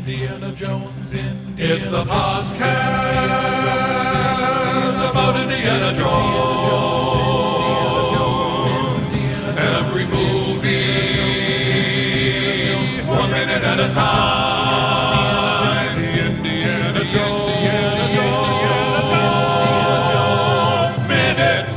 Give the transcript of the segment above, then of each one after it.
Indiana Jones, It's a podcast about Indiana Jones. Every movie, 1 minute at a time. Indiana Jones Minute.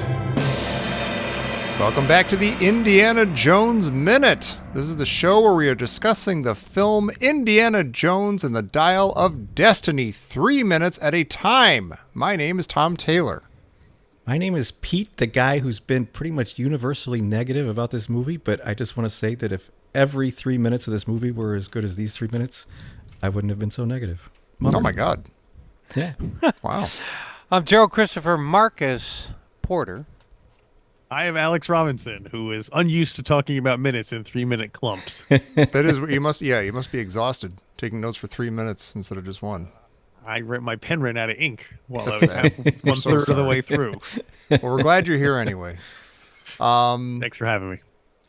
Welcome back to the Indiana Jones Minute. This is the show where we are discussing the film Indiana Jones and the Dial of Destiny, 3 minutes at a time. My name is Tom Taylor. My name is Pete, the guy who's been pretty much universally negative about this movie, but I just want to say that if every 3 minutes of this movie were as good as these 3 minutes, I wouldn't have been so negative. Oh my God. Yeah. Wow. I'm Gerald Christopher Marcus Porter. I am Alex Robinson, who is unused to talking about minutes in 3 minute clumps. That is, you must be exhausted taking notes for 3 minutes instead of just one. My pen ran out of ink while That's I was one third of the way through. Well, we're glad you're here anyway. Thanks for having me.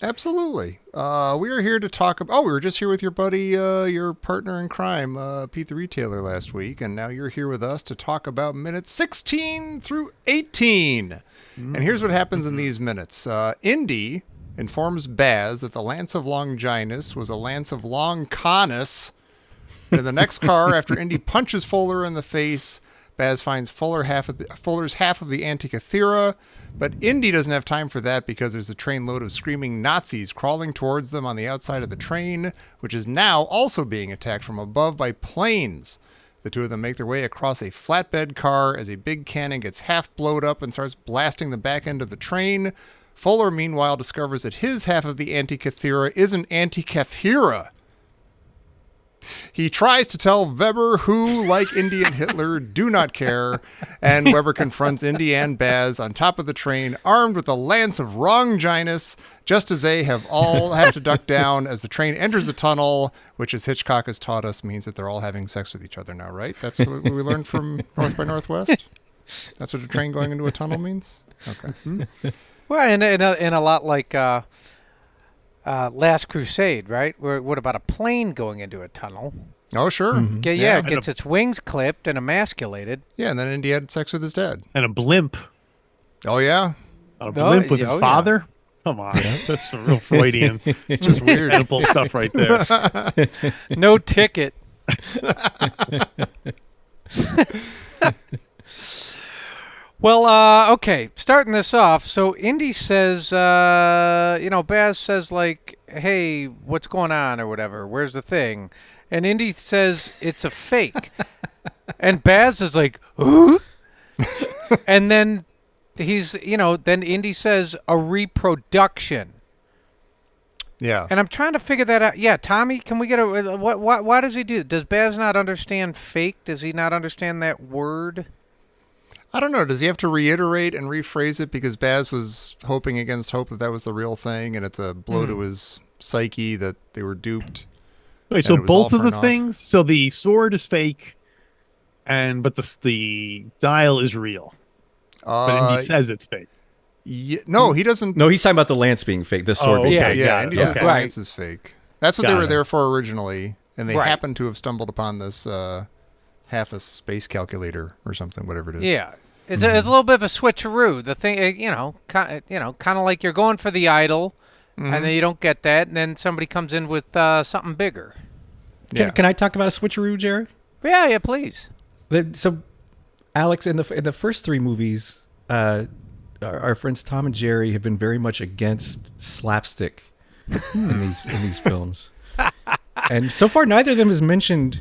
Absolutely. We are here to talk about... Oh, we were just here with your buddy, your partner in crime, Pete the Retailer, last week, and now you're here with us to talk about minutes 16 through 18. And here's what happens in these minutes. Indy informs Baz that the Lance of Longinus was a Lance of Longconus. And in the next car, after Indy punches Fuller in the face, Baz finds Fuller's half of the Antikythera, but Indy doesn't have time for that because there's a trainload of screaming Nazis crawling towards them on the outside of the train, which is now also being attacked from above by planes. The two of them make their way across a flatbed car as a big cannon gets half blowed up and starts blasting the back end of the train. Fuller, meanwhile, discovers that his half of the Antikythera isn't Antikythera. He tries to tell Weber, who, like Indy and Hitler, do not care, and Weber confronts Indy and Baz on top of the train, armed with the Lance of Longinus, just as they all have to duck down as the train enters the tunnel, which, as Hitchcock has taught us, means that they're all having sex with each other now, right? That's what we learned from North by Northwest? That's what a train going into a tunnel means? Okay. Well, in a lot like Last Crusade, right? What about a plane going into a tunnel? Oh, sure. Mm-hmm. Yeah, it gets its wings clipped and emasculated. Yeah, and then Indy had sex with his dad. And a blimp. Oh, yeah? A blimp with his father? Come on. That's some real Freudian. It's just weird. Edible stuff right there. No ticket. Well, okay, starting this off, so Indy says, Baz says, like, hey, what's going on or whatever, where's the thing? And Indy says, it's a fake. And Baz is like, huh? And then then Indy says, a reproduction. Yeah. And I'm trying to figure that out. Yeah, Tommy, can we get why does he do it? Does Baz not understand fake? Does he not understand that word? I don't know. Does he have to reiterate and rephrase it because Baz was hoping against hope that was the real thing, and it's a blow to his psyche that they were duped? Wait, so both of the things? So the sword is fake, but the dial is real. But Indy says it's fake. Yeah, no, he doesn't. No, he's talking about the lance being fake, the sword being fake. Yeah, Indy says the Right. lance is fake. That's what they were there for originally, and they happened to have stumbled upon this half a space calculator or something, whatever it is. Yeah. It's a little bit of a switcheroo. The thing, kind of like you're going for the idol, and then you don't get that, and then somebody comes in with something bigger. Can I talk about a switcheroo, Jared? Yeah, please. So, Alex, in the first three movies, our friends Tom and Jerry have been very much against slapstick in these films, and so far neither of them has mentioned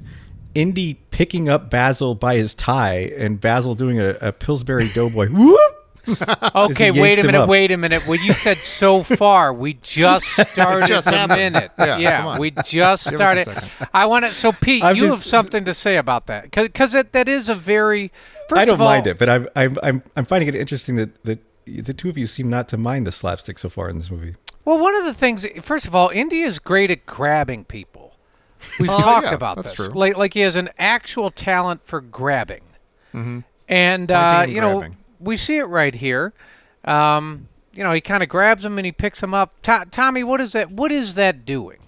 Indy picking up Basil by his tie and Basil doing a Pillsbury Doughboy. Whoop! Okay, wait a minute. When you said so far, we just started the minute. Yeah, we just started. I want to. So, Pete, you have something to say about that because that is a very. I don't mind it, but I'm finding it interesting that the two of you seem not to mind the slapstick so far in this movie. Well, one of the things, first of all, Indy is great at grabbing people. We've talked about that's this. True. Like he has an actual talent for grabbing. Mm-hmm. And, grabbing. we see it right here. He kind of grabs him and he picks him up. Tommy, what is that doing?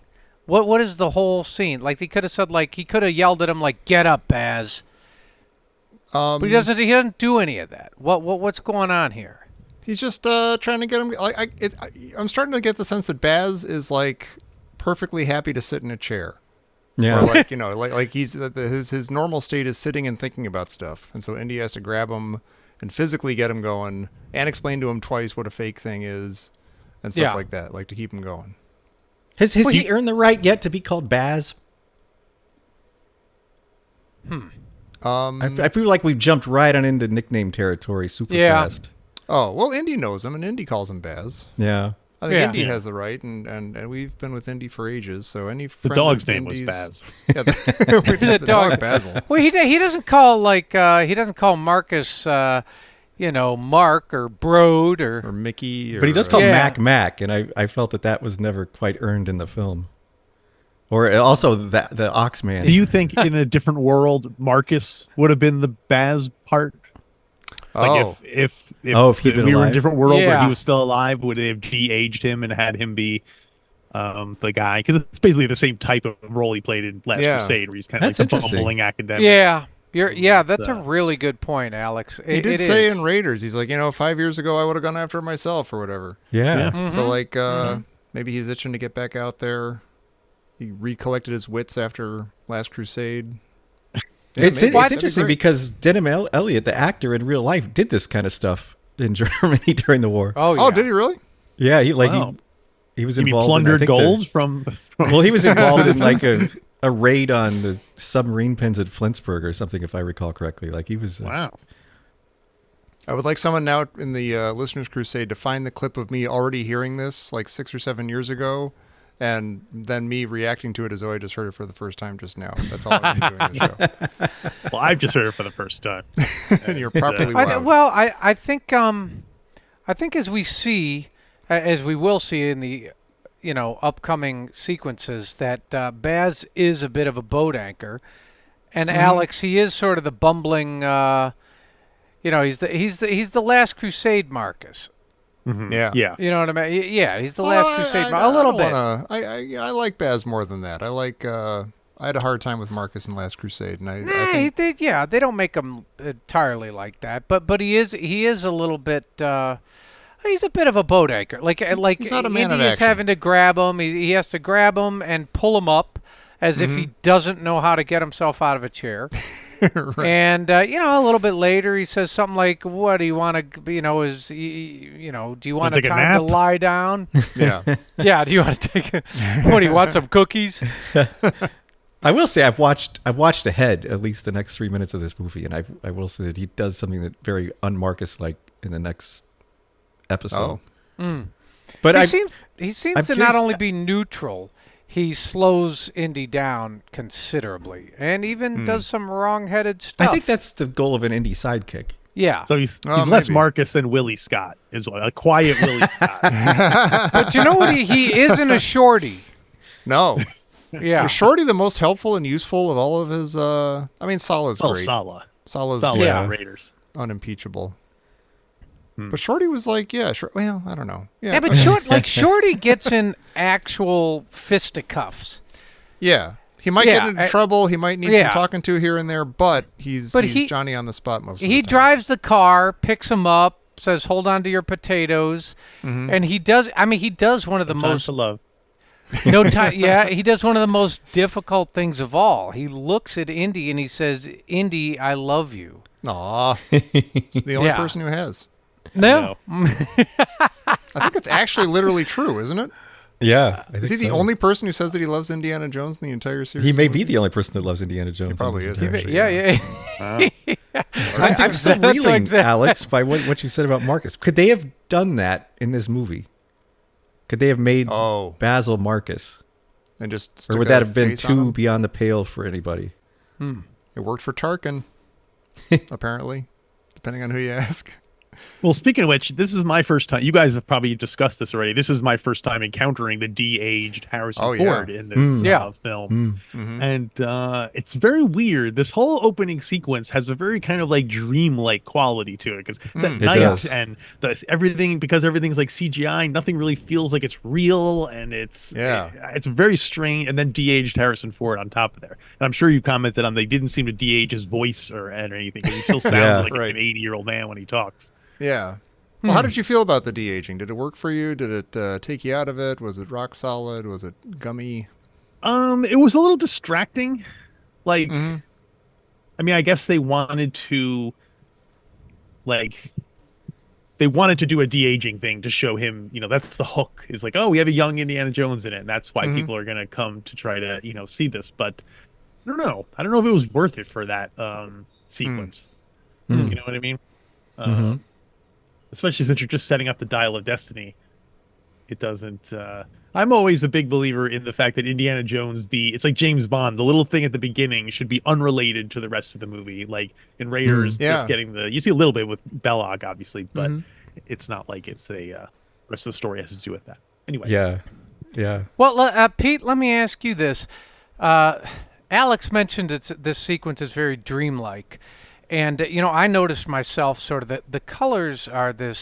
What is the whole scene? Like he could have said, like he could have yelled at him, like "Get up, Baz." But he doesn't. He doesn't do any of that. What's going on here? He's just trying to get him. I'm starting to get the sense that Baz is like perfectly happy to sit in a chair. Yeah. Or like like he's his normal state is sitting and thinking about stuff, and so Indy has to grab him and physically get him going and explain to him twice what a fake thing is and stuff like that, like to keep him going. Has he earned the right yet to be called Baz? I feel like we've jumped right on into nickname territory super fast. Oh, well, Indy knows him, and Indy calls him Baz. Yeah. I think Indy has the right, and we've been with Indy for ages, so any The friend dog's of name was Indy's- Baz. Yeah, the dog Basil. Well, he doesn't call he doesn't call Marcus Mark or Brode Or Mickey. Or, But he does call Yeah. Mac, and I felt that was never quite earned in the film. Or also the Oxman. Do you think in a different world, Marcus would have been the Baz part? Like if he'd been we were in a alive? different world where Yeah. he was still alive, would they have de-aged him and had him be the guy? Because it's basically the same type of role he played in Last Yeah. Crusade, where he's kind of like That's the interesting. bumbling academic. That's a really good point, Alex. He did say in Raiders, he's like, 5 years ago I would have gone after it myself or whatever. Yeah. Mm-hmm. So like maybe he's itching to get back out there. He recollected his wits after Last Crusade. Yeah, It's maybe. That'd be interesting great. because Denham Elliott, the actor in real life, did this kind of stuff in Germany during the war. Oh, yeah. Oh, did he really? Yeah, he Wow. he was You mean involved. plundered in, I think, gold from Well, he was involved in like citizens? a raid on the submarine pens at Flensburg or something, if I recall correctly. Like he was. Wow. I would like someone now in the Listeners Crusade to find the clip of me already hearing this like 6 or 7 years ago, and then me reacting to it as though I just heard it for the first time just now. That's all I'm doing in the show. Well, I've just heard it for the first time. And you're properly I, wowed. I think as we see, as we will see in the upcoming sequences, that Baz is a bit of a boat anchor, and Alex, he is sort of the bumbling. He's the Last Crusade Marcus. Yeah. Yeah. You know what I mean? Yeah, he's the Well, Last Crusade. I A little don't bit. I like Baz more than that. I like. I had a hard time with Marcus in Last Crusade, and I think They don't make him entirely like that, but he is a little bit. He's a bit of a boat anchor. Like He's not a man Indy of is action. having to grab him. He has to grab him and pull him up as if he doesn't know how to get himself out of a chair. Right. And a little bit later, he says something like, "What do you want to? Do you want Wanna take a time to nap?" lie down? Yeah. Yeah. Do you want to take? What do you want? Some cookies? I will say I've watched ahead at least the next 3 minutes of this movie, and I will say that he does something that very un-Marcus like in the next episode. Oh. But He seems I'm to not curious- only be neutral, he slows Indy down considerably, and even does some wrong-headed stuff. I think that's the goal of an indie sidekick. yeah. So he's Oh, less maybe. Marcus than Willie Scott. Is what a quiet Willie Scott. But you know what? He isn't a shorty. No. Yeah. Was Shorty the most helpful and useful of all of his? I mean, Sala's Oh, great. Sala. Sala's Sala Yeah. Raiders. unimpeachable. But Shorty was like, well, I don't know. Yeah, but Shorty gets in actual fisticuffs. Yeah. He might Yeah, get into I- trouble. He might need yeah. some talking to here and there, but he's he- Johnny on the spot most of He the time. drives the car, picks him up, says, "Hold on to your potatoes," and he does. I mean, he does one of the Time most to love. no time. Yeah, he does one of the most difficult things of all. He looks at Indy and he says, "Indy, I love you." Aw. The only Yeah. person who has. No. I think it's actually literally true, isn't it? Yeah. Is he the only person who says that he loves Indiana Jones in the entire series? He may be the only person that loves Indiana Jones. He probably is, Actually. actually. Yeah. I'm still That's reeling, exact- Alex, by what you said about Marcus. Could they have done that in this movie? Could they have made Oh. Basil Marcus? And just Or stick would a that have been face on too him? beyond the pale for anybody? It worked for Tarkin, apparently, depending on who you ask. Well, speaking of which, this is my first time. You guys have probably discussed this already. This is my first time encountering the de-aged Harrison Oh, yeah. Ford in this Yeah. film. Mhm. And it's very weird. This whole opening sequence has a very kind of like dreamlike quality to it because it's at It night does. and everything's like CGI. Nothing really feels like it's real, and it's very strange. And then de-aged Harrison Ford on top of there. And I'm sure you commented on they didn't seem to de-age his voice or anything because he still sounds Yeah. like Right. an 80-year-old man when he talks. Yeah. Well, how did you feel about the de-aging? Did it work for you? Did it take you out of it? Was it rock solid? Was it gummy? It was a little distracting. Like, Mhm. I mean, I guess they wanted to do a de-aging thing to show him, that's the hook. Is like, oh, we have a young Indiana Jones in it, and that's why people are gonna come to try to, see this. But I don't know. I don't know if it was worth it for that sequence. You know what I mean? Especially since you're just setting up the Dial of Destiny. It doesn't. I'm always a big believer in the fact that Indiana Jones, it's like James Bond. The little thing at the beginning should be unrelated to the rest of the movie. Like in Raiders, Yeah. you see a little bit with Belloc, obviously, but it's not like it's a rest of the story has to do with that. Anyway, Yeah. Well, Pete, let me ask you this. Alex mentioned this sequence is very dreamlike. And, I noticed myself sort of that the colors are they're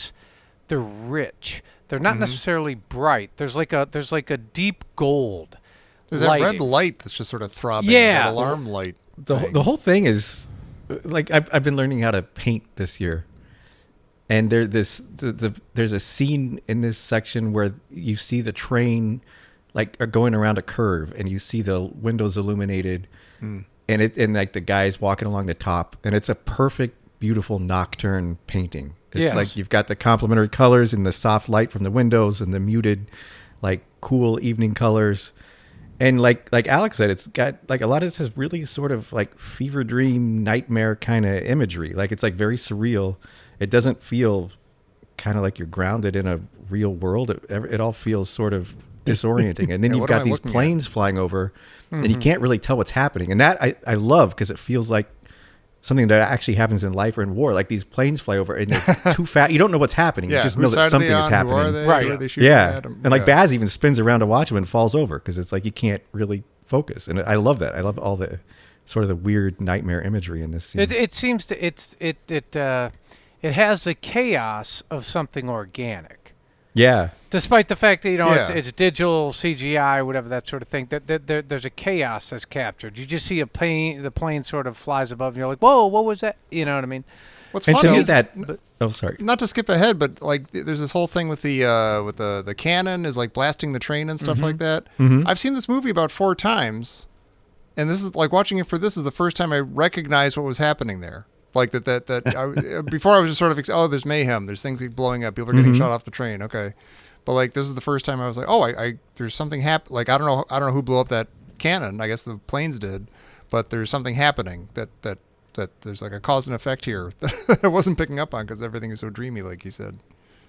rich. They're not necessarily bright. There's like a deep gold. There's that red lighting. light that's just sort of throbbing. Yeah. That alarm light. The thing. whole thing is like I've been learning how to paint this year, and there's a scene in this section where you see the train like going around a curve, and you see the windows illuminated, and like the guys walking along the top, and it's a perfect, beautiful nocturne painting. It's Yes. like you've got the complementary colors and the soft light from the windows and the muted, like cool evening colors. And like Alex said, it's got like a lot of this has really sort of like fever dream nightmare kind of imagery. Like it's like very surreal. It doesn't feel kind of like you're grounded in a real world. It all feels sort of disorienting. And then Yeah, you've what am got I these looking at? planes flying over, and you can't really tell what's happening. And that I love because it feels like something that actually happens in life or in war. Like these planes fly over and they're too fast. You don't know what's happening. Yeah. You just Whose know side that are something they is on? happening. Who are they? Right. Who are they shooting Yeah. at? And like Baz even spins around to watch him and falls over because it's like you can't really focus. And I love that. I love all the sort of the weird nightmare imagery in this scene. It seems to it has the chaos of something organic. Yeah. Despite the fact that Yeah. it's digital CGI, whatever that sort of thing, that there's a chaos that's captured. You just see the plane sort of flies above, and you're like, "Whoa, what was that?" You know what I mean? What's And to funny me is oh, sorry. not to skip ahead, but like there's this whole thing with the cannon is like blasting the train and stuff like that. I've seen this movie about 4 times, and this is like watching it for this is the first time I recognized what was happening there. Like before I was just sort of there's mayhem, there's things blowing up, people are getting shot off the train. Okay, but like this is the first time I was like, I there's something like I don't know who blew up that cannon. I guess the planes did, but there's something happening that there's like a cause and effect here that I wasn't picking up on because everything is so dreamy, like you said.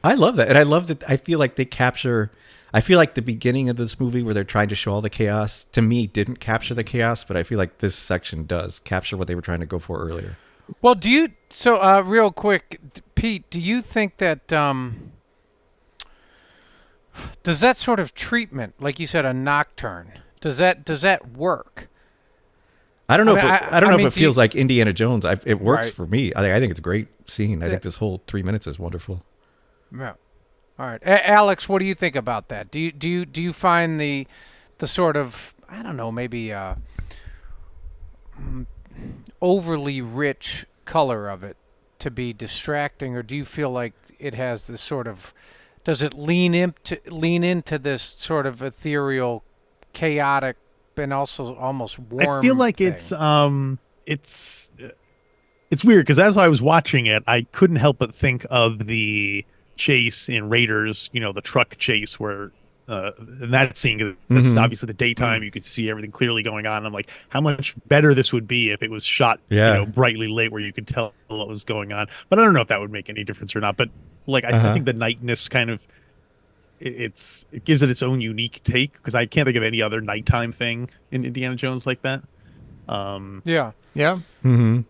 I love that. And I love that. I feel like I feel like the beginning of this movie where they're trying to show all the chaos, to me, didn't capture the chaos, but I feel like this section does capture what they were trying to go for earlier. Well, real quick, Pete, do you think that does that sort of treatment, like you said, a nocturne, does that work? I don't know I if mean, it feels like Indiana It works Right. for me. I think it's a great scene. I Yeah. think this whole 3 minutes is wonderful. Yeah. All right, Alex, what do you think about that? Do you find the sort of, I don't know, maybe overly rich color of it to be distracting, or do you feel like it has this sort of, does it lean into this sort of ethereal, chaotic, and also almost warm? I feel like thing? it's weird because as I was watching it, I couldn't help but think of the chase in Raiders, the truck chase where in that scene, that's obviously the daytime. You could see everything clearly going on. I'm like, how much better this would be if it was shot, brightly lit where you could tell what was going on. But I don't know if that would make any difference or not. But like, I think the nightness kind of, it gives it its own unique take because I can't think of any other nighttime thing in Indiana Jones like that. Yeah. Yeah. Mm-hmm.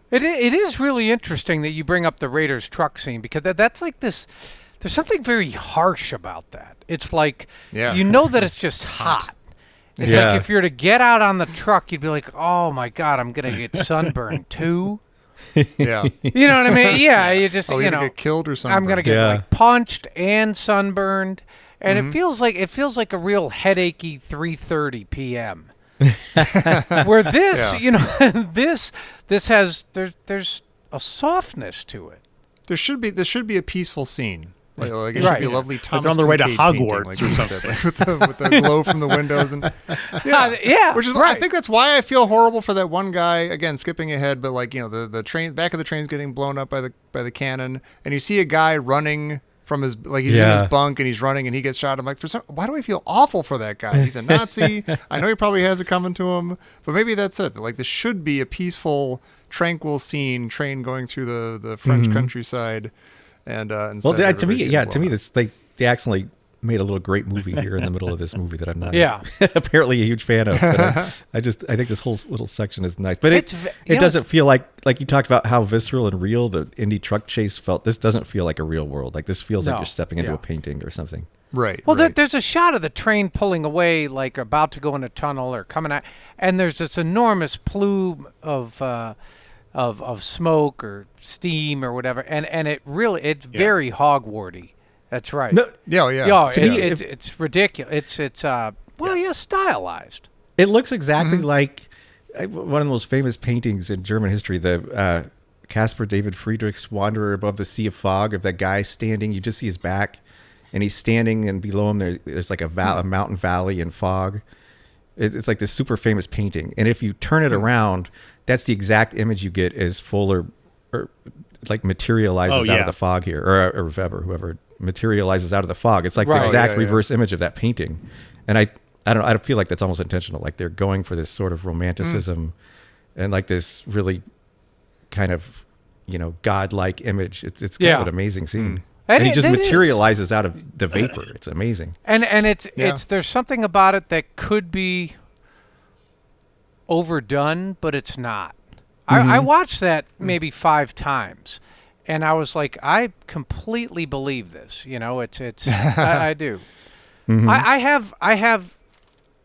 It is really interesting that you bring up the Raiders truck scene because that's like this. There's something very harsh about that. It's like you know that it's just hot. It's like if you're to get out on the truck, you'd be like, "Oh my God, I'm gonna get sunburned too." Yeah. You know what I mean? Yeah, you just Oh, you you're know gonna get killed or something. I'm gonna get like punched and sunburned, and it feels like a real headachy 3:30 p.m. Where this, this has there's a softness to it. This should be a peaceful scene. Like it should be a lovely Thomas on their way to Kincaid painting, Hogwarts like or you something. said, like with the glow from the windows and which is right. I think that's why I feel horrible for that one guy. Again, skipping ahead, but like the train back of the train's getting blown up by the cannon, and you see a guy running from his he's in his bunk and he's running and he gets shot. I'm like, why do I feel awful for that guy? He's a Nazi. I know he probably has it coming to him, but maybe that's it. Like this should be a peaceful, tranquil scene, train going through the French countryside. And well, to me, this they accidentally made a little great movie here in the middle of this movie that I'm not apparently a huge fan of. But I think this whole little section is nice, but it doesn't feel like you talked about how visceral and real the Indy truck chase felt. This doesn't feel like a real world. Like this feels like you're stepping into a painting or something. Right. Well, right. There's a shot of the train pulling away, like about to go in a tunnel or coming out, and there's this enormous plume of smoke or steam or whatever, and it's very Hogwarty. That's right. No, it's ridiculous. It's stylized. It looks exactly like one of the most famous paintings in German history, the Caspar David Friedrich's Wanderer Above the Sea of Fog, of that guy standing. You just see his back, and he's standing, and below him there's like a mountain valley and fog. It's like this super famous painting, and if you turn it around, that's the exact image you get as Fuller or like materializes out of the fog here, or whoever materializes out of the fog. It's like the exact reverse image of that painting, and I don't feel like that's almost intentional. Like they're going for this sort of romanticism and like this really kind of godlike image. It's kind of an amazing scene. And he just materializes out of the vapor. It's amazing. And it's there's something about it that could be overdone, but it's not. I watched that maybe 5 times, and I was like, I completely believe this. I do. I have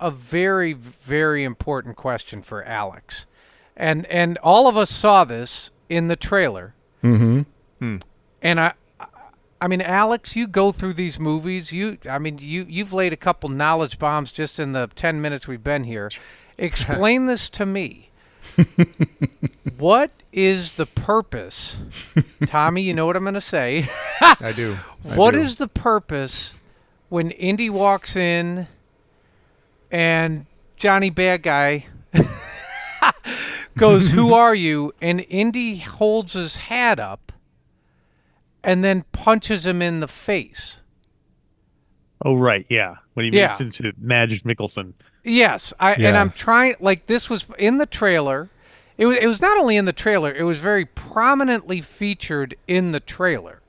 a very, very important question for Alex, and all of us saw this in the trailer. And I mean, Alex, you go through these movies. You've laid a couple knowledge bombs just in the 10 minutes we've been here. Explain this to me. What is the purpose? Tommy, you know what I'm going to say. I do. What is the purpose when Indy walks in and Johnny Bad Guy goes, "Who are you?" and Indy holds his hat up and then punches him in the face? Oh, right. Yeah. When he moves into Madge Mickelson. Yes. And I'm trying, like, this was in the trailer. It was not only in the trailer, it was very prominently featured in the trailer.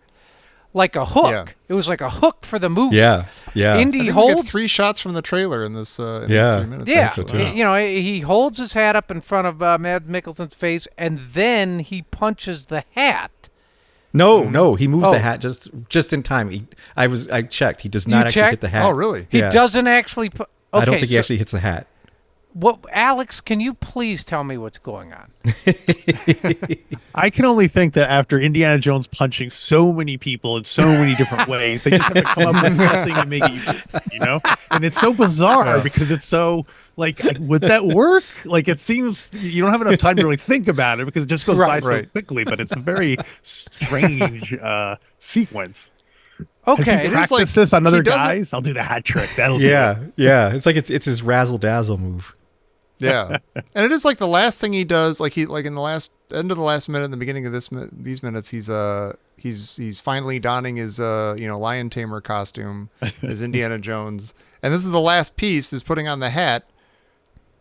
Like a hook. Yeah. It was like a hook for the movie. Yeah. Indy holds... we get 3 shots from the trailer in this, these 3 minutes. Yeah. So he holds his hat up in front of Mads Mikkelsen's face, and then he punches the hat. No, he moves the hat just in time. I checked. He does not actually hit the hat. Oh, really? He doesn't actually put... Okay, I don't think he actually hits the hat. Alex, can you please tell me what's going on? I can only think that after Indiana Jones punching so many people in so many different ways, they just have to come up with something to make it, And it's so bizarre because it's so, like, would that work? Like, it seems you don't have enough time to really think about it because it just goes by so quickly, but it's a very strange sequence. Okay, has he practiced this on other guys? I'll do the hat trick. That'll do it. Yeah. It's like it's his razzle dazzle move. Yeah, and it is like the last thing he does. Like in the last end of the last minute, in the beginning of these minutes, he's finally donning his lion tamer costume as Indiana Jones, and this is the last piece is putting on the hat.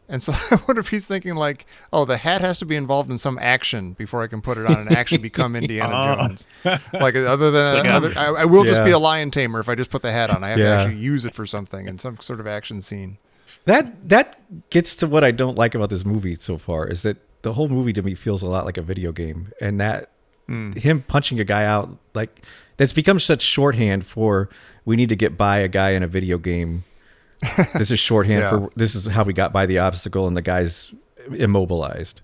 And so I wonder if he's thinking like, oh, the hat has to be involved in some action before I can put it on and actually become Indiana Jones. Like other than I will just be a lion tamer if I just put the hat on. I have to actually use it for something in some sort of action scene. That gets to what I don't like about this movie so far is that the whole movie to me feels a lot like a video game, and that him punching a guy out, like, that's become such shorthand for, we need to get by a guy in a video game. This is shorthand for, this is how we got by the obstacle, and the guy's immobilized.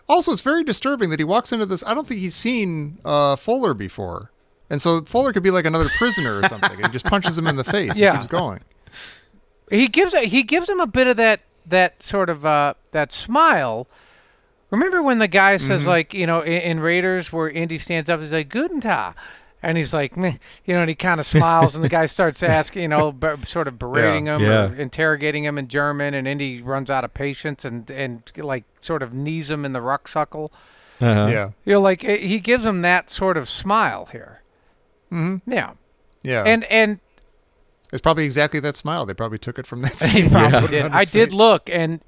Also, it's very disturbing that he walks into this. I don't think he's seen Fuller before. And so Fuller could be like another prisoner or something. And he just punches him in the face and keeps going. He gives him a bit of that sort of that smile. Remember when the guy says, like, you know, in Raiders where Indy stands up, he's like, Guten Tag. And he's like, meh, you know, and he kind of smiles, and the guy starts asking, you know, sort of berating him or interrogating him in German, and Indy runs out of patience and like sort of knees him in the rucksuckle. Yeah. You know, like he gives him that sort of smile here. Mm-hmm. Yeah. Yeah. And it's probably exactly that smile. They probably took it from that he scene. probably did. I did look, and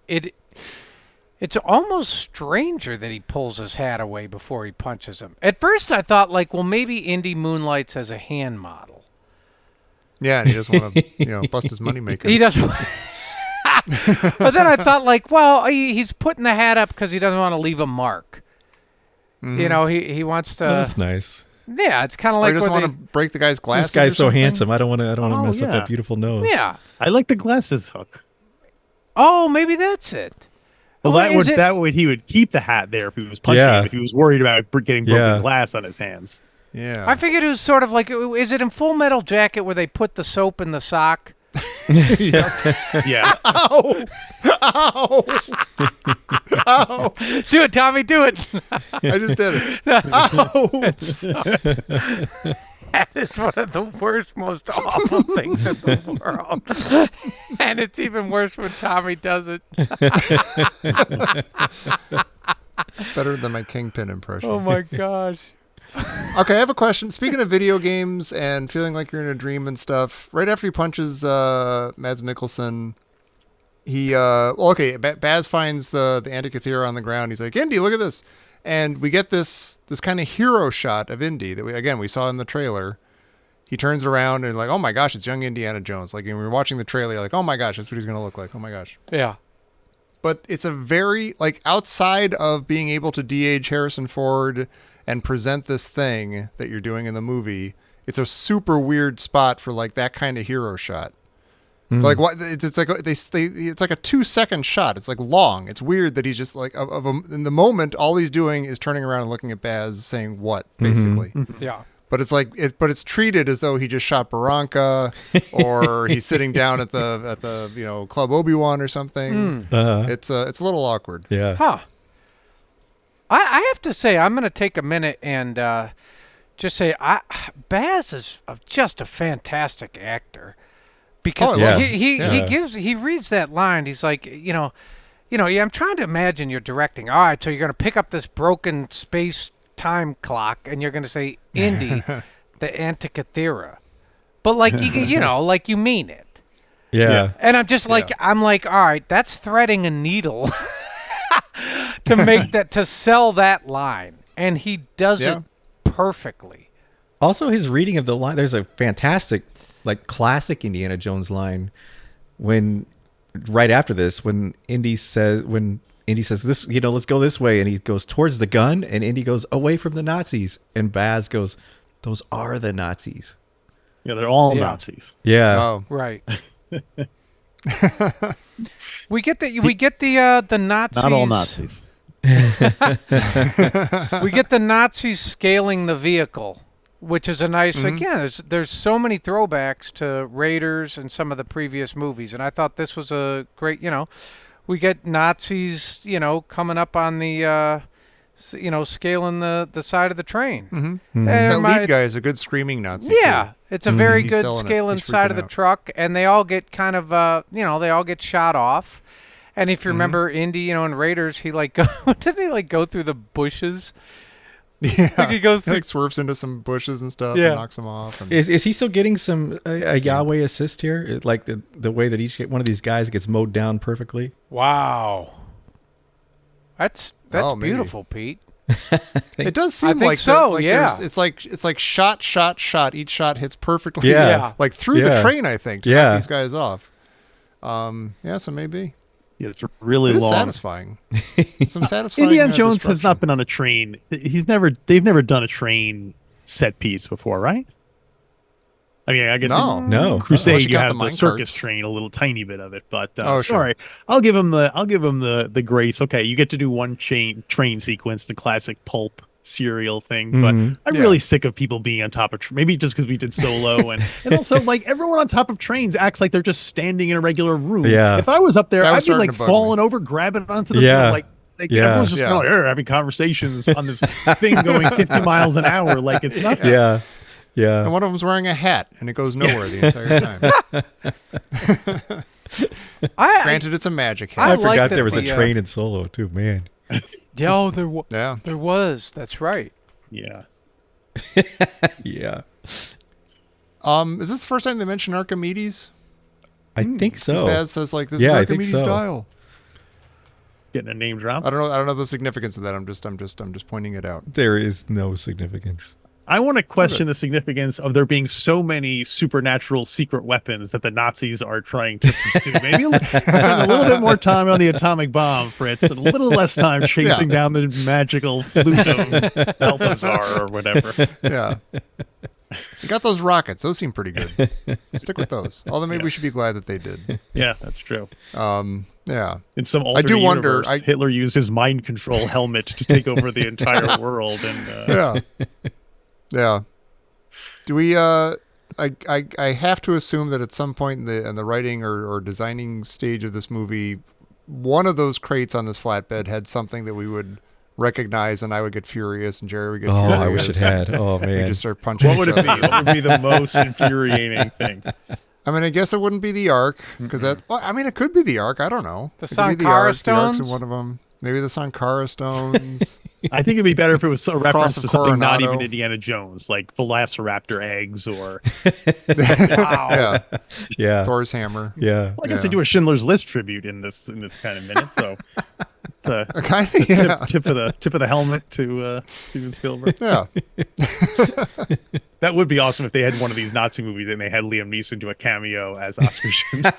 it's almost stranger that he pulls his hat away before he punches him. At first, I thought, like, well, maybe Indy moonlights as a hand model. Yeah, and he doesn't want to, bust his moneymaker. He doesn't. But then I thought, like, well, he's putting the hat up because he doesn't want to leave a mark. Mm-hmm. You know, he wants to. That's nice. Yeah, it's kind of Or like he doesn't want to break the guy's glasses. This guy's or so something. handsome. I don't want to mess up yeah. that beautiful nose. Yeah. I like the glasses hook. Oh, maybe that's it. Well, Or is it- that would he would keep the hat there if he was punching him, if he was worried about getting broken glass on his hands. Yeah. I figured it was sort of like, is it in Full Metal Jacket where they put the soap in the sock? Yeah. Ow! Ow! Ow! Do it, Tommy, do it. I just did it. Ow! That is one of the worst, most awful things in the world. And it's even worse when Tommy does it. Better than my Kingpin impression. Oh, my gosh. Okay, I have a question. Speaking of video games and feeling like you're in a dream and stuff, right after he punches Mads Mikkelsen, Baz finds the Antikythera on the ground. He's like, Indy, look at this. And we get this kind of hero shot of Indy that we saw in the trailer. He turns around and like, oh my gosh, it's young Indiana Jones. Like when we were watching the trailer, you're like, oh my gosh, that's what he's going to look like. Oh my gosh. Yeah. But it's a very, like, outside of being able to de-age Harrison Ford and present this thing that you're doing in the movie, it's a super weird spot for like that kind of hero shot. Like what? It's like it's like a 2-second shot. It's like long. It's weird that he's just like in the moment, all he's doing is turning around and looking at Baz, saying what basically. Yeah. But it's like it's treated as though he just shot Barranca, or he's sitting down at the Club Obi-Wan or something. It's a little awkward. Yeah. Huh. I have to say, I'm going to take a minute and just say, Baz is just a fantastic actor. Because he reads that line. He's like, I'm trying to imagine you're directing. All right, so you're going to pick up this broken space time clock and you're going to say, Indy, the Antikythera. But like, like you mean it. Yeah. And I'm just like, all right, that's threading a needle to make that, to sell that line. And he does it perfectly. Also, his reading of the line, there's a fantastic, like, classic Indiana Jones line when right after this, when Indy says this, let's go this way, and he goes towards the gun, and Indy goes away from the Nazis, and Baz goes, those are the Nazis. Yeah, they're all Nazis. Yeah. Oh, Right. we get the Nazis. Not all Nazis. We get the Nazis scaling the vehicle, which is a nice, again, there's so many throwbacks to Raiders and some of the previous movies. And I thought this was a great, we get Nazis, coming up on the, scaling the side of the train. Mm-hmm. That lead guy is a good screaming Nazi. Yeah. Too. It's a very He's good selling it. scaling He's side of freaking the out. truck, and they all get kind of, they all get shot off. And if you remember Indy, in Raiders, he didn't he go through the bushes? Yeah, Like he goes through, swerves into some bushes and stuff Yeah. and knocks them off. And Is he still getting some a Yahweh assist here? Like the way that each one of these guys gets mowed down perfectly? wow. That's Oh, maybe. beautiful, Pete. it does I seem think like so, that. Like yeah. it's like shot. Each shot hits perfectly. Yeah. Like through the Yeah. train, I think. To knock these guys off. So maybe. Yeah, it's really It is long. satisfying. Some satisfying. Indiana Jones has destruction. not been on a train. They've never done a train set piece before, right? I mean, I guess No. in No. Crusade Unless you you count have the the mine circus carts. train, a little tiny bit of it, but Oh, sure. sorry, I'll give him the grace. Okay, you get to do one train sequence, the classic pulp serial thing, but Mhm. I'm Yeah. really sick of people being on top of maybe just because we did Solo and also like everyone on top of trains acts like they're just standing in a regular room. Yeah. If I was up there, That was I'd be starting like to bug falling over, grabbing onto the Yeah. like Yeah. everyone's just Yeah. going having conversations on this thing going 50 miles an hour like it's nothing. Yeah. Yeah. And one of them's wearing a hat, and it goes nowhere the entire time. Granted, it's a magic I hat. like forgot that there was a the, train in Solo too, man. Yeah, Yeah. there was. That's right. Yeah. Yeah. Is this the first time they mention Archimedes? I think so. Baz says like this Yeah, I is think Archimedes' so. dial. Getting a name drop. I don't know the significance of that. I'm just pointing it out. There is no significance. I want to question the significance of there being so many supernatural secret weapons that the Nazis are trying to pursue. Maybe spend a little bit more time on the atomic bomb, Fritz, and a little less time chasing down the magical flute of Balthazar or whatever. Yeah. They got those rockets. Those seem pretty good. Stick with those. Although maybe we should be glad that they did. Yeah, that's true. Yeah. In some alternate do wonder- universe, Hitler used his mind control helmet to take over the entire world. And Yeah. Yeah. Do we I have to assume that at some point in the writing or designing stage of this movie, one of those crates on this flatbed had something that we would recognize, and I would get furious and Jerry would get Oh, furious. I wish it had. Oh We man. just start punching what would each it be? other. What would be the most infuriating thing? I mean, I guess it wouldn't be the Ark because that. Well, I mean, it could be the Ark. I don't know. The It could be the Sankara Ark. The Ark's in stones? one of them. Maybe the Sankara stones. I think it'd be better if it was a reference of to something not Coronado. even Indiana Jones, like Velociraptor eggs or. Wow. Yeah. Yeah. Thor's hammer. Yeah. Well, I guess they Yeah. do a Schindler's List tribute in this kind of minute, so it's a Kind of. Yeah. tip of the helmet to Steven Spielberg. Yeah. That would be awesome if they had one of these Nazi movies and they had Liam Neeson do a cameo as Oscar Schindler.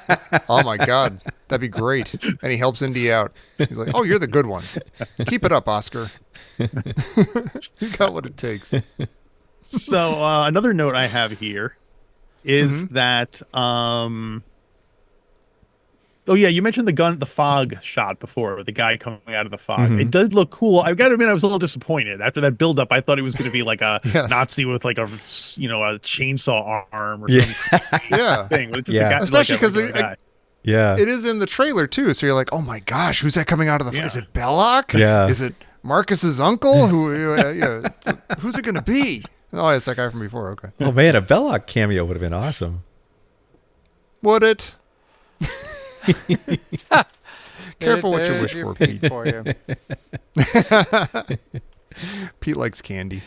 Oh my God, that'd be great. And he helps Indy out. He's like, "Oh, you're the good one. Keep it up, Oscar. You got what it takes." So another note I have here is that oh yeah, you mentioned the fog shot before with the guy coming out of the fog. It did look cool. I've got to admit, I was a little disappointed after that build up. I thought it was going to be like a Yes. Nazi with like a chainsaw arm or some Yeah. thing. But it's just Yeah. a guy, Especially like a 'cause regular guy. Yeah. It is in the trailer too, so you're like, "Oh my gosh, who's that coming out of the? Yeah. Is it Belloc? Yeah. Is it Marcus's uncle? Who's it going to be? Oh, it's that guy from before. Okay. Oh man, a Belloc cameo would have been awesome. Would it? Careful what you There's wish your for, Pete Pete. for you. Pete likes candy.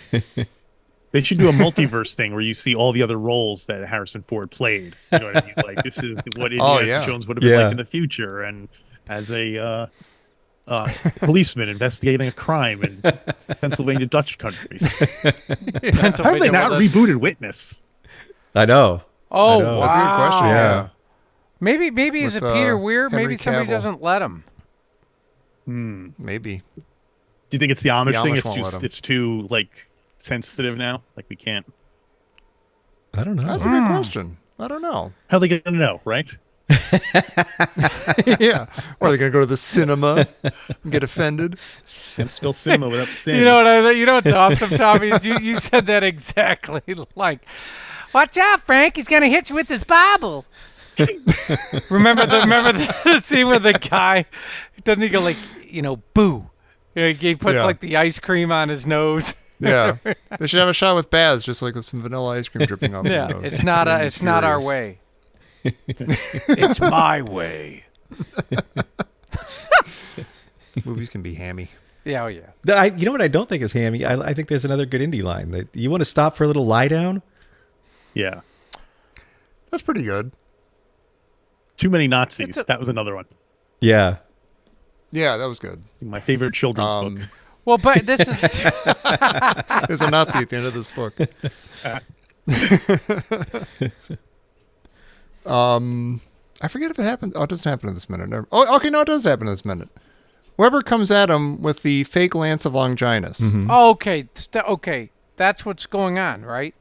They should do a multiverse thing where you see all the other roles that Harrison Ford played. You know what I mean? Like this is what Indiana yeah. Jones would have been Yeah. like in the future, and as a policeman investigating a crime in Pennsylvania Dutch country. How have they Pennsylvania not was a- rebooted Witness? I know. Oh, I know. wow. That's a good question. Yeah. Maybe is it With, Peter Weir? Henry Maybe somebody Cavill. doesn't let him. Maybe. Do you think it's the Amish thing? Amish won't let 'em. It's too like sensitive now. Like we can't. I don't know. That's a good question. I don't know. How are they gonna know, right? Yeah. Or are they going to go to the cinema and get offended? Can't spell cinema without sin. You know what's awesome, Tommy, is you said that exactly. Like, watch out, Frank. He's gonna hit you with his Bible. remember the scene where the guy doesn't he go like boo? He puts Yeah. like the ice cream on his nose. Yeah. They should have a shot with Baz, just like with some vanilla ice cream dripping off Yeah, his nose. it's not And he's it's not our furious. way. It's my way. Movies can be hammy. Yeah, oh yeah. You know what I don't think is hammy? I think there's another good indie line. That you want to stop for a little lie down? Yeah. That's pretty good. Too many Nazis. It's a- That was another one. Yeah. Yeah, that was good. My favorite children's book. Well, but this is There's a Nazi at the end of this book. I forget if it happened. Oh, it doesn't happen in this minute. Oh, okay, no, it does happen in this minute. Weber comes at him with the fake lance of Longinus. Mm-hmm. Oh, okay. Okay. That's what's going on, right?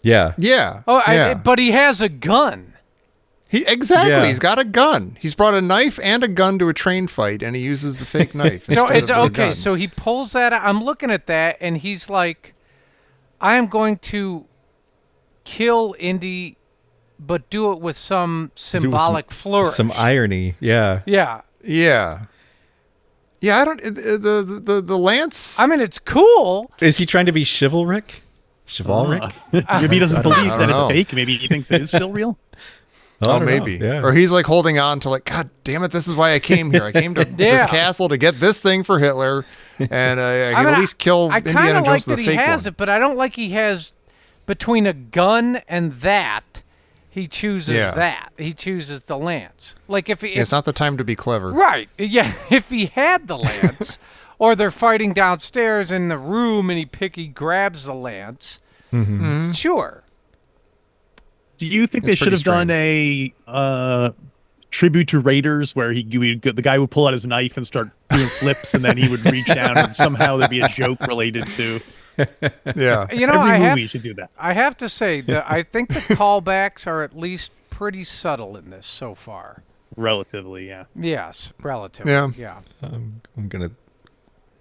Yeah. Yeah. Oh, yeah. But he has a gun. Exactly. Yeah. He's got a gun. He's brought a knife and a gun to a train fight, and he uses the fake knife. So instead it's of the okay. gun. So he pulls that out. I'm looking at that, and he's like, "I am going to kill Indy, but do it with some symbolic flourish." Some irony. Yeah. Yeah. Yeah. Yeah, I don't. The lance. I mean, it's cool. Is he trying to be chivalric? Chivalric? Maybe he doesn't believe I that don't it's know. fake. Maybe he thinks it is still real. I Oh, don't know. maybe. Yeah. Or he's like holding on to like, God damn it, this is why I came here. I came to Yeah. this castle to get this thing for Hitler, and I can mean, at least kill I Indiana kind of like Jones with that the he fake has one. it, but I don't like he has between a gun and that. He chooses Yeah. that. He chooses the lance. Like if he, It's not the time to be clever. right, yeah. If he had the lance, or they're fighting downstairs in the room, and he grabs the lance. Mm-hmm. Sure. Do you think they It's should have pretty done a tribute to Raiders where the guy would pull out his knife and start doing flips, and then he would reach down and somehow there'd be a joke related to? Yeah. You know, Every I movie have, should do that. I have to say that I think the callbacks are at least pretty subtle in this so far. Relatively, yeah. Yes, relatively. Yeah. Yeah. I'm going to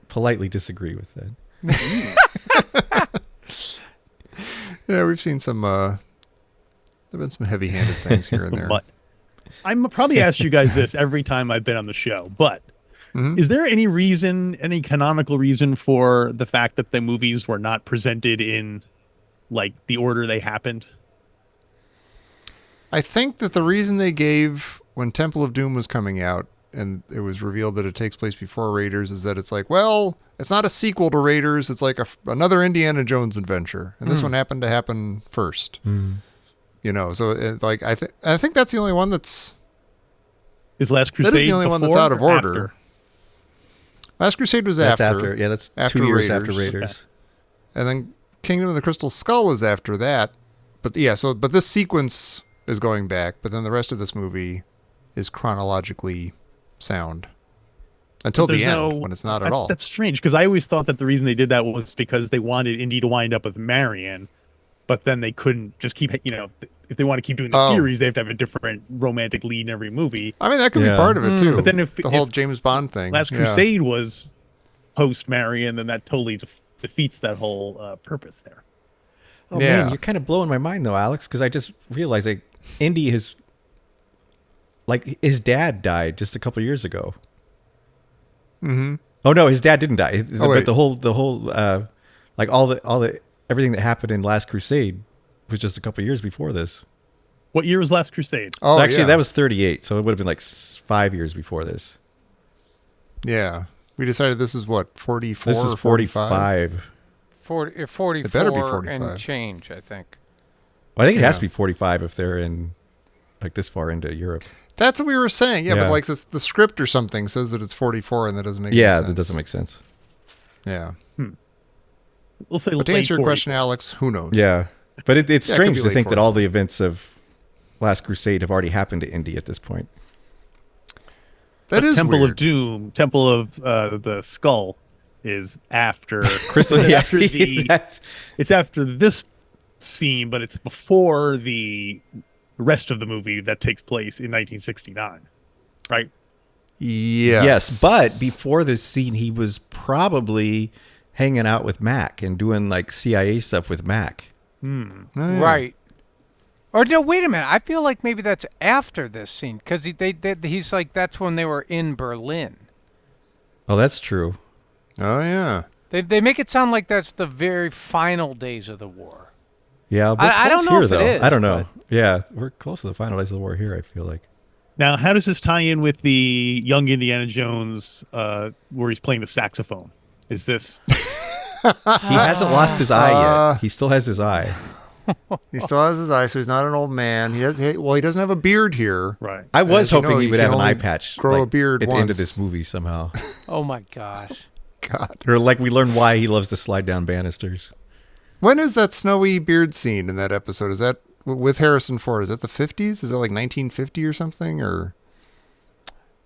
politely disagree with that. Yeah, we've seen some. There've been some heavy-handed things here and there. But I'm probably asked you guys this every time I've been on the show, but Mhm. is there any reason, any canonical reason for the fact that the movies were not presented in like the order they happened? I think that the reason they gave when Temple of Doom was coming out and it was revealed that it takes place before Raiders is that it's like, well, it's not a sequel to Raiders. It's like another Indiana Jones adventure. And this one happened to happen first. You know, so like I think that's the only one that's Is Last Crusade that is the only one that's before out of or order. after? Last Crusade was That's after. after. Yeah, that's after 2 years Raiders. after Raiders. And then Kingdom of the Crystal Skull is after that. But yeah, but this sequence is going back, but then the rest of this movie is chronologically sound. Until the There's end, when it's not at all. That's strange because I always thought that the reason they did that was because they wanted Indy to wind up with Marion, but then they couldn't just keep, if they want to keep doing the Oh. series, they have to have a different romantic lead in every movie. I mean, that could be Yeah. part of it, too. But then if the whole James Bond thing. Last yeah. Crusade was post Marion, then that totally defeats that whole purpose there. Oh Yeah. man, you're kind of blowing my mind though, Alex, because I just realized like Indy his dad died just a couple years ago. Mm-hmm. Oh no, his dad didn't die. Oh, wait. But the whole like all the everything that happened in Last Crusade was just a couple years before this. What year was Last Crusade? Oh, Actually, yeah. that was 38, so it would have been like 5 years before this. Yeah. We decided this is what, 44 This is or 45? 45. 44 It better be 45. and change, I think. Well, I think it has Yeah. to be 45 if they're in like this far into Europe. That's what we were saying. Yeah, but Yeah. like the script or something says that it's 44 and that doesn't make any Yeah, sense. that doesn't make sense. Yeah. We'll say But to late answer your 40s. question, Alex, who knows? Yeah, but it's Yeah, it could strange be to late think that 40s. all the events of Last Crusade have already happened to Indy at this point. That is Temple weird. of Doom, Temple of the Skull is after Crystal, yeah, after the yes. it's after this scene, but it's before the rest of the movie that takes place in 1969, right? Yes, but before this scene, he was probably hanging out with Mac and doing like CIA stuff with Mac. Oh, yeah. Right. Or no, wait a minute. I feel like maybe that's after this scene because he's like that's when they were in Berlin. Oh, that's true. Oh, yeah. They make it sound like that's the very final days of the war. Yeah, but I don't know here, if it though. is, I don't know. Yeah, we're close to the final days of the war here, I feel like. Now, how does this tie in with the young Indiana Jones where he's playing the saxophone? Is this He hasn't lost his eye yet. He still has his eye. He still has his eye, so he's not an old man. He doesn't have a beard here. right? I was As you hoping know, he you would can have an only eye patch grow a like, beard at the end of once. this movie somehow. Oh my gosh. God. Or like we learn why he loves to slide down banisters. When is that snowy beard scene in that episode? Is that with Harrison Ford? Is it the 50s? Is it like 1950 or something? Or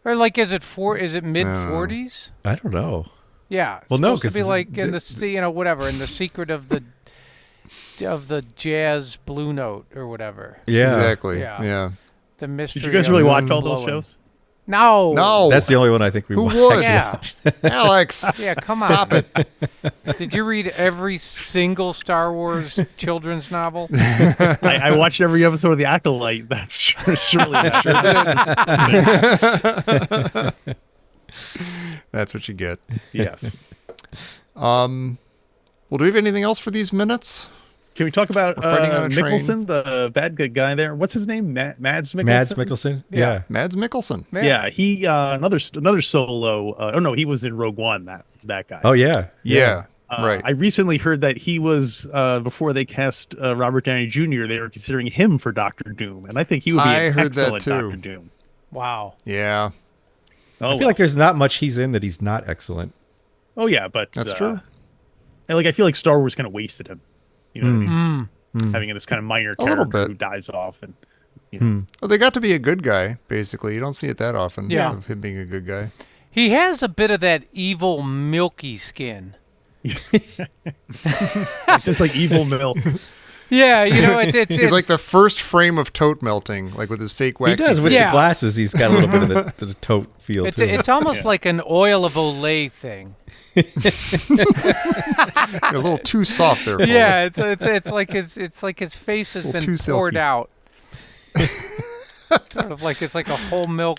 like, is it mid 40s? I don't know. Yeah. It's Well, no, supposed to 'cause be like in whatever, in the secret of the jazz blue note or whatever. Yeah. exactly. Yeah. Yeah. The mystery. Did you guys of really the watch all those blowing. shows? No. No. That's the only one I think we Who watched. would? Yeah. Alex. Yeah. Come on. Stop it. Did you read every single Star Wars children's novel? I watched every episode of The Acolyte. That's surely not. That's what you get. Yes. Well, do we have anything else for these minutes? Can we talk about We're fighting on a train. Nicholson, the bad guy there? What's his name? Mads Mikkelsen. Mads Mikkelsen. Yeah. Mads Mikkelsen. Yeah, he another solo. Oh no, he was in Rogue One. That guy. Oh yeah. Yeah. Right. I recently heard that he was before they cast Robert Downey Jr. They were considering him for Doctor Doom, and I think he would be I an heard that excellent too. Doctor Doom. Wow. Yeah. Oh, I feel like there's not much he's in that he's not excellent. oh yeah, but That's true. And I feel like Star Wars kind of wasted him. You know what I mean? Mm. Having this kind of minor A little character bit. who dies off, and you know. Well, they got to be a good guy, basically. You don't see it that often. Yeah. Of him being a good guy. He has a bit of that evil milky skin. It's just like evil milk. Yeah, it's He's like the first frame of tote melting, like with his fake He waxy does with face. Yeah. the glasses. He's got a little bit of the tote feel it's too. it's almost like an oil of Olay thing. You're a little too soft there. Paul. Yeah, it's like his face has A little been too poured silky. out. Sort of like it's like a whole milk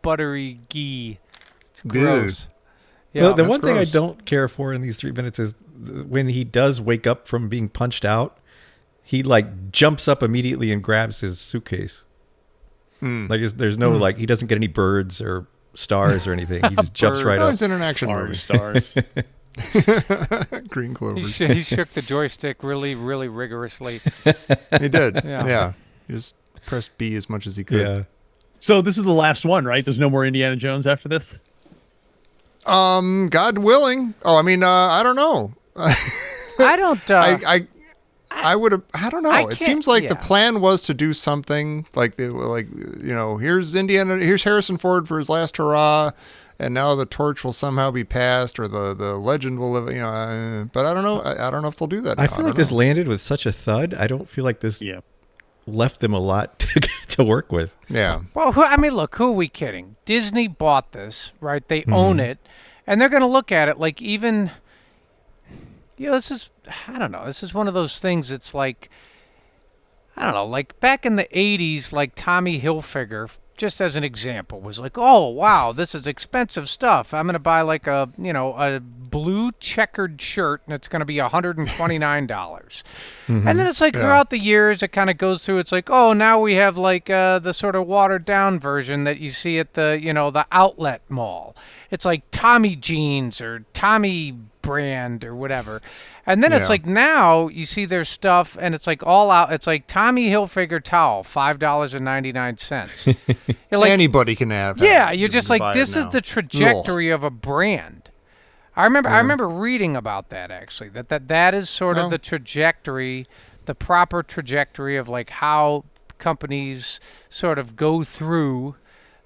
buttery ghee. It's gross. Yeah. Well, the That's one thing I gross. don't care for in these 3 minutes is when he does wake up from being punched out, he like jumps up immediately and grabs his suitcase. Like there's no like he doesn't get any birds or stars or anything. He just jumps right Oh, up. he's in an action Arm movie. stars. Green Clover. He shook the joystick really, really rigorously. He did. Yeah. Yeah. He just pressed B as much as he could. Yeah. So this is the last one, right? There's no more Indiana Jones after this. God willing. Oh, I mean, I don't know. I don't. I would have. I don't know. I It can't- seems like the yeah. plan was to do something like here's Here's Harrison Ford for his last hurrah, and now the torch will somehow be passed, or the legend will live. But I don't know. I don't know if they'll do that. I now. feel don't like this know. landed with such a thud. I don't feel like this Yeah. left them a lot to work with. Yeah. Well, who are we kidding? Disney bought this, right? They own it, and they're going to look at it like even. This is, I don't know, this is one of those things, it's like, I don't know, like back in the 80s, like Tommy Hilfiger, just as an example, was like, oh, wow, this is expensive stuff. I'm going to buy like a blue checkered shirt, and it's going to be $129. And then it's like throughout the years, it kind of goes through, it's like, oh, now we have like the sort of watered down version that you see at the, the outlet mall. It's like Tommy jeans or Tommy brand or whatever. And then it's Yeah. like now you see their stuff and it's like all out. It's like Tommy Hilfiger towel, $5.99. You're like, Anybody can have. yeah, it. you're You just can like, buy it this is now. the trajectory of a brand. I remember reading about that actually. That is sort Oh. of the trajectory, the proper trajectory of like how companies sort of go through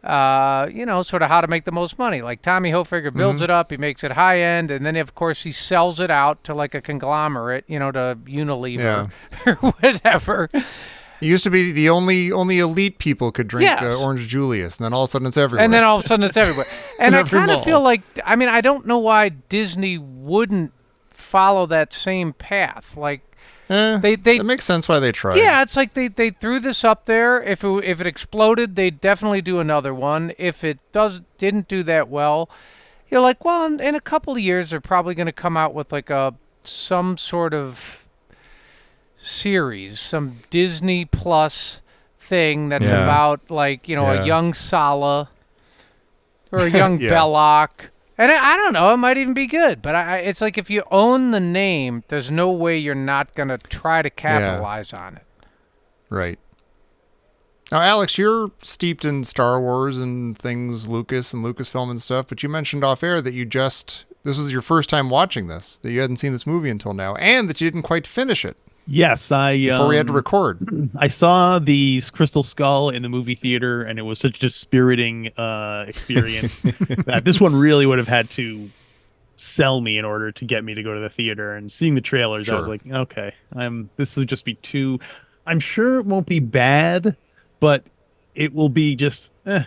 sort of how to make the most money. Like Tommy Hilfiger builds it up, he makes it high end, and then of course he sells it out to like a conglomerate, to Unilever or whatever. It used to be the only elite people could drink Yes. Orange Julius, and then all of a sudden it's everywhere. And then all of a sudden it's everywhere. And I every kind of mall. feel like, I don't know why Disney wouldn't follow that same path. Like, they it makes sense why they tried. yeah, it's like they threw this up there. If it exploded, they'd definitely do another one. If it didn't do that well, you're like, well, in a couple of years, they're probably going to come out with like some sort of series, some Disney Plus thing that's Yeah. about like Yeah. a young Sala or a young Yeah. Belloc. And I don't know, it might even be good, but it's like if you own the name, there's no way you're not going to try to capitalize on it. Right. Now, Alex, you're steeped in Star Wars and things, Lucas and Lucasfilm and stuff, but you mentioned off air that this was your first time watching this, that you hadn't seen this movie until now, and that you didn't quite finish it. Yes, before we had to record. I saw the Crystal Skull in the movie theater, and it was such a dispiriting experience that this one really would have had to sell me in order to get me to go to the theater. And seeing the trailers, I was Sure. like, okay, this would just be too. I'm sure it won't be bad, but it will be just, you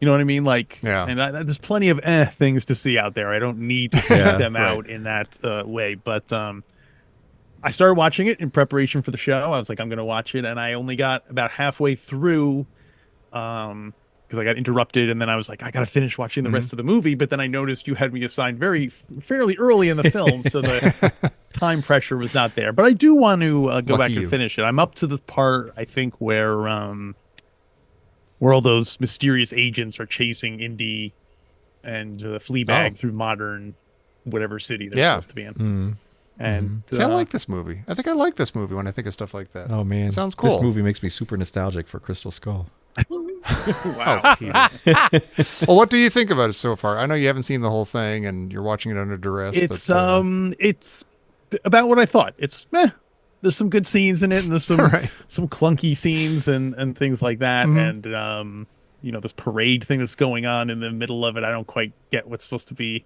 know what I mean? Like, Yeah. And there's plenty of things to see out there. I don't need to seek Yeah, them out in that way, but I started watching it in preparation for the show. I was like, I'm going to watch it. And I only got about halfway through because I got interrupted. And then I was like, I got to finish watching the rest of the movie. But then I noticed you had me assigned fairly early in the film. So the time pressure was not there. But I do want to go Lucky back you. and finish it. I'm up to the part, I think, where all those mysterious agents are chasing Indy and Fleabag through modern whatever city they're supposed to be in. And See, I like this movie. I think I like this movie when I think of stuff like that. Oh man, It sounds cool. This movie makes me super nostalgic for Crystal Skull. Oh, Peter. Well, what do you think about it so far? I know you haven't seen the whole thing and you're watching it under duress. it's but, it's about what I thought. It's there's some good scenes in it, and there's some Right. some clunky scenes and things like that. And this parade thing that's going on in the middle of it, I don't quite get what's supposed to be.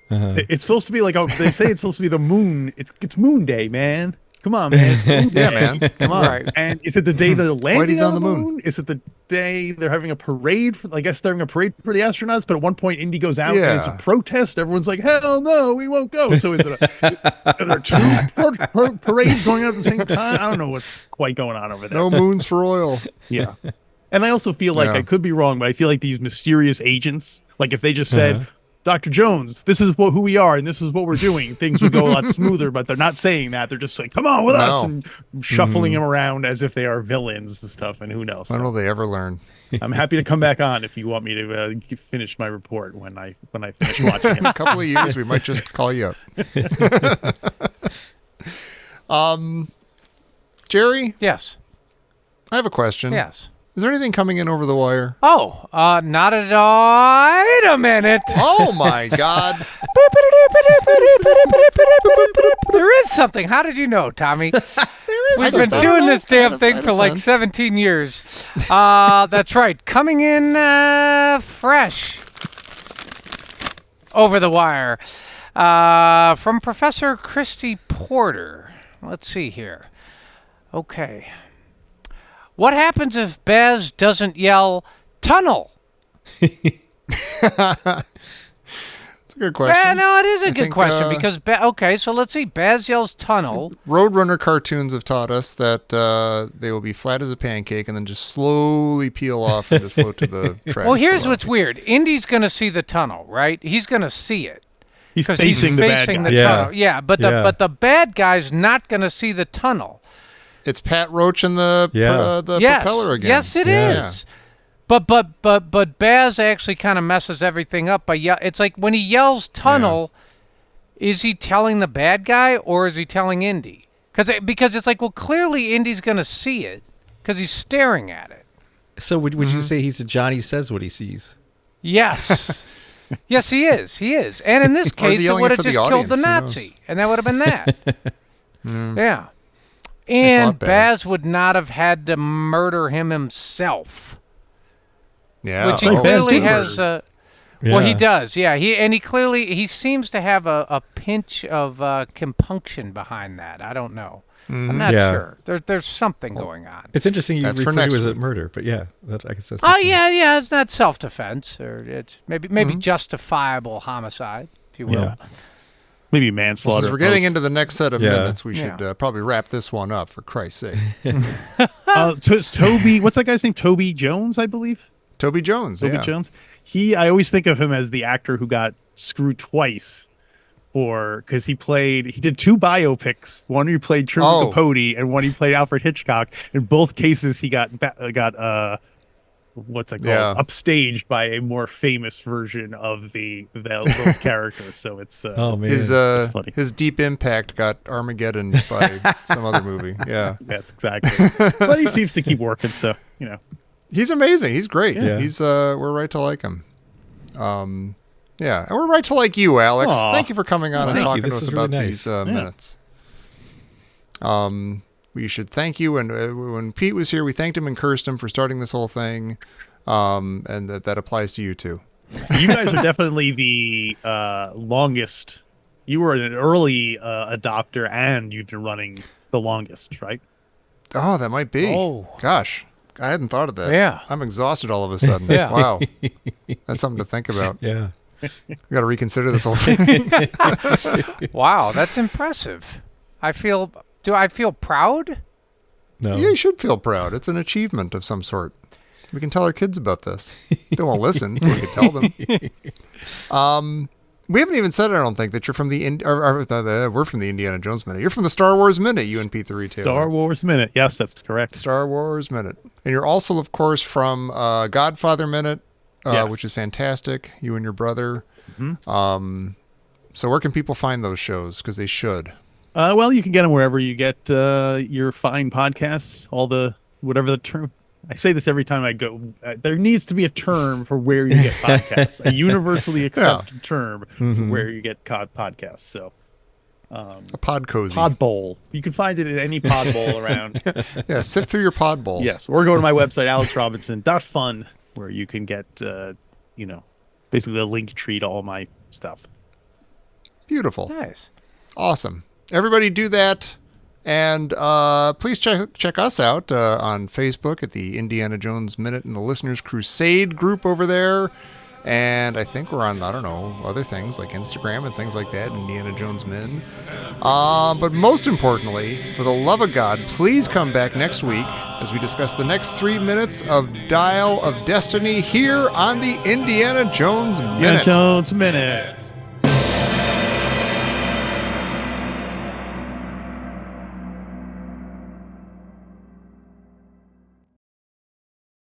It's supposed to be like, they say it's supposed to be the moon. It's Moon Day, man. Come on, man. It's Moon Day. yeah, man. Come on. Right. And is it the day they're landing Whitey's on the moon? Is it the day they're having a parade? I guess they're having a parade for the astronauts, but at one point Indy goes out and it's a Yeah. protest. Everyone's like, hell no, we won't go. So is it are there two parades going on at the same time? I don't know what's quite going on over there. No moons for oil. Yeah. And I also feel like, Yeah. I could be wrong, but I feel like these mysterious agents, like if they just said, Dr. Jones, this is who we are and this is what we're doing, things would go a lot smoother, but they're not saying that. They're just like, come on with us, and shuffling them around as if they are villains and stuff, and who knows. When will they ever learn? I'm happy to come back on if you want me to finish my report when I finish watching In a it. couple of years, we might just call you up. Jerry, Yes. I have a question. Yes. Is there anything coming in over the wire? Oh, not at all. Wait a minute. Oh my God. There is something. How did you know, Tommy? We've been I doing don't this know. damn I thing had for a like sense. 17 years. That's right. Coming in fresh over the wire from Professor Christy Porter. Let's see here. Okay. What happens if Baz doesn't yell tunnel? It's a good question. Yeah, no, it is a I good think, question because okay, so let's see. Baz yells tunnel. Roadrunner cartoons have taught us that they will be flat as a pancake and then just slowly peel off and just float to the track. Well, here's what's weird. Indy's gonna see the tunnel, right? He's gonna see it He's because facing the bad guy. the Yeah. tunnel. Yeah, but the bad guy's not gonna see the tunnel. It's Pat Roach and the Yes, propeller again. yes, it Yeah. is. But Baz actually kind of messes everything up by it's like when he yells tunnel, is he telling the bad guy or is he telling Indy? Because it's like, well, clearly Indy's gonna see it because he's staring at it. So would you say he's a Johnny says what he sees? Yes. Yes, he is. He is. And in this Or is he case, it yelling would it have for just the killed the audience? Who Nazi. And that would have been that. Yeah. lot, And Baz. Baz would not have had to murder him himself. Yeah. Which he Like Baz clearly did has. murder. Well, he Yeah. does. Yeah. He seems to have a pinch of compunction behind that. I don't know. I'm not Yeah. sure. There's something going on. It's interesting you That's for refer to next it as a week. murder, but yeah, I guess that's. Oh yeah. It's not self-defense, or it's maybe justifiable homicide, if you will. Yeah. Maybe Well, manslaughter. since we're getting into the next set of Yeah. minutes, we should Yeah. probably wrap this one up, for Christ's sake. Toby, what's that guy's name? Toby Jones, I believe. Toby Jones. Toby yeah. Jones. I always think of him as the actor who got screwed twice because he did two biopics. One he played Truman Oh. Capote, and one he played Alfred Hitchcock. In both cases, he got what's it called? Yeah. Upstaged by a more famous version of those characters. So it's Oh man. His funny. his Deep Impact got Armageddon by some other movie. Yeah. yes, exactly. But he seems to keep working. So He's amazing. He's great. Yeah. He's we're right to like him. Yeah, and we're right to like you, Alex. Aw. Thank you for coming on and Thank you. talking This to us is really about nice. these Yeah. minutes. we should thank you. And when Pete was here, we thanked him and cursed him for starting this whole thing. And that applies to you too. You guys are definitely the longest. You were an early adopter, and you've been running the longest, right? Oh, that might be. Oh. Gosh, I hadn't thought of that. Yeah. I'm exhausted all of a sudden. Yeah. Wow. That's something to think about. Yeah. We got to reconsider this whole thing. Wow, that's impressive. Do I feel proud? No. Yeah, you should feel proud. It's an achievement of some sort. We can tell our kids about this. They won't listen. We can tell them. We haven't even said, I don't think, that you're from we're from the Indiana Jones Minute. You're from the Star Wars Minute, you and Pete the Retailer. Star Wars Minute. Yes, that's correct. Star Wars Minute. And you're also, of course, from Godfather Minute, Yes. which is fantastic. You and your brother. Mm-hmm. So where can people find those shows? Because they should. Well, you can get them wherever you get your fine podcasts. Whatever the term. I say this every time I go. There needs to be a term for where you get podcasts. A universally accepted term for where you get podcasts. So, A pod cozy. Pod Bowl. You can find it in any pod bowl around. Yeah, sift through your pod bowl. Yes, or go to my website, alexrobinson.fun, where you can get, basically the link tree to all my stuff. Beautiful. Nice. Awesome. Everybody do that. And please check us out on Facebook at the Indiana Jones Minute and the Listeners Crusade group over there. And I think we're on, I don't know, other things like Instagram and things like that, Indiana Jones Min. But most importantly, for the love of God, please come back next week as we discuss the next 3 minutes of Dial of Destiny here on the Indiana Jones Minute. Indiana Jones Minute.